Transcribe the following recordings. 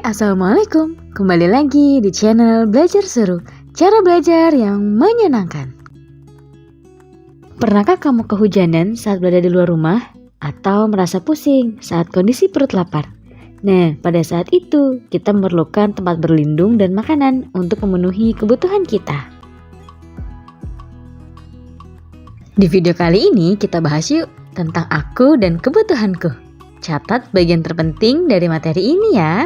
Assalamualaikum, kembali lagi di channel Belajar Seru, cara belajar yang menyenangkan. Pernahkah kamu kehujanan saat berada di luar rumah? Atau merasa pusing saat kondisi perut lapar? Nah, pada saat itu kita memerlukan tempat berlindung dan makanan untuk memenuhi kebutuhan kita. Di video kali ini kita bahas yuk tentang aku dan kebutuhanku. Catat bagian terpenting dari materi ini ya.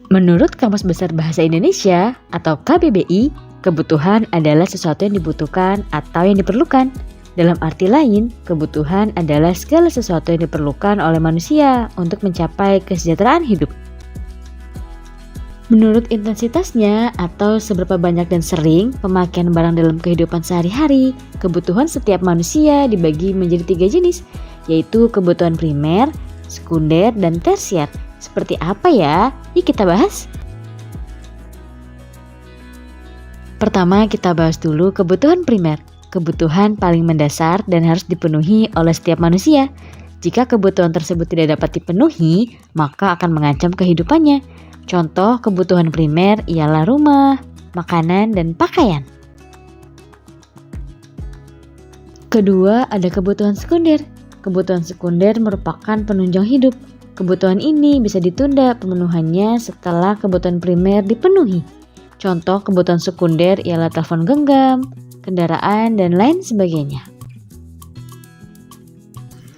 Menurut Kamus Besar Bahasa Indonesia atau KBBI, kebutuhan adalah sesuatu yang dibutuhkan atau yang diperlukan. Dalam arti lain, kebutuhan adalah segala sesuatu yang diperlukan oleh manusia untuk mencapai kesejahteraan hidup. Menurut intensitasnya atau seberapa banyak dan sering pemakaian barang dalam kehidupan sehari-hari, kebutuhan setiap manusia dibagi menjadi 3 jenis, yaitu kebutuhan primer, sekunder, dan tersier. Seperti apa ya? Yuk kita bahas. Pertama kita bahas dulu kebutuhan primer. Kebutuhan paling mendasar dan harus dipenuhi oleh setiap manusia. Jika kebutuhan tersebut tidak dapat dipenuhi, maka akan mengancam kehidupannya. Contoh kebutuhan primer ialah rumah, makanan, dan pakaian. Kedua ada kebutuhan sekunder. Kebutuhan sekunder merupakan penunjang hidup. Kebutuhan ini bisa ditunda pemenuhannya setelah kebutuhan primer dipenuhi. Contoh kebutuhan sekunder ialah telepon genggam, kendaraan, dan lain sebagainya.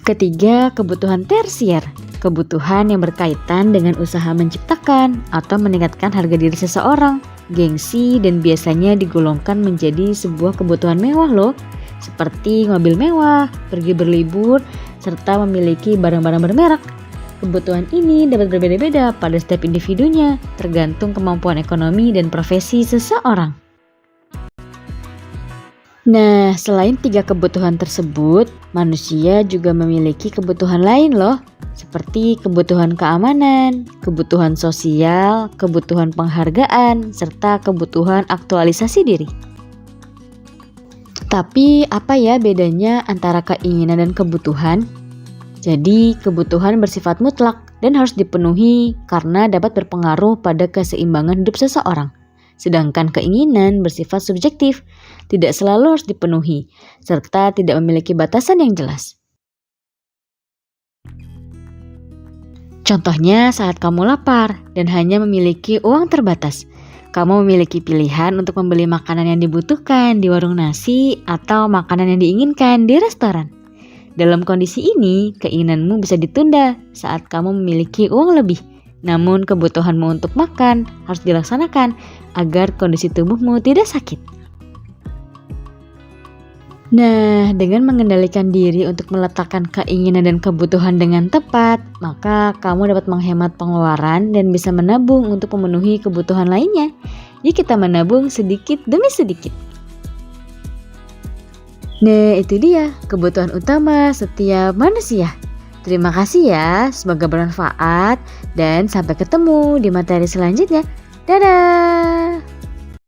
Ketiga, kebutuhan tersier. Kebutuhan yang berkaitan dengan usaha menciptakan atau meningkatkan harga diri seseorang, gengsi, dan biasanya digolongkan menjadi sebuah kebutuhan mewah loh, seperti mobil mewah, pergi berlibur, serta memiliki barang-barang bermerek. Kebutuhan ini dapat berbeda-beda pada setiap individunya, tergantung kemampuan ekonomi dan profesi seseorang. Nah, selain 3 kebutuhan tersebut, manusia juga memiliki kebutuhan lain loh, seperti kebutuhan keamanan, kebutuhan sosial, kebutuhan penghargaan, serta kebutuhan aktualisasi diri. Tapi apa ya bedanya antara keinginan dan kebutuhan? Jadi, kebutuhan bersifat mutlak dan harus dipenuhi karena dapat berpengaruh pada keseimbangan hidup seseorang. Sedangkan keinginan bersifat subjektif, tidak selalu harus dipenuhi, serta tidak memiliki batasan yang jelas. Contohnya saat kamu lapar dan hanya memiliki uang terbatas. Kamu memiliki pilihan untuk membeli makanan yang dibutuhkan di warung nasi atau makanan yang diinginkan di restoran. Dalam kondisi ini, keinginanmu bisa ditunda saat kamu memiliki uang lebih. Namun kebutuhanmu untuk makan harus dilaksanakan agar kondisi tubuhmu tidak sakit. Nah, dengan mengendalikan diri untuk meletakkan keinginan dan kebutuhan dengan tepat, maka kamu dapat menghemat pengeluaran dan bisa menabung untuk memenuhi kebutuhan lainnya. Yuk kita menabung sedikit demi sedikit. Nah, itu dia kebutuhan utama setiap manusia. Terima kasih ya, semoga bermanfaat dan sampai ketemu di materi selanjutnya. Dadah!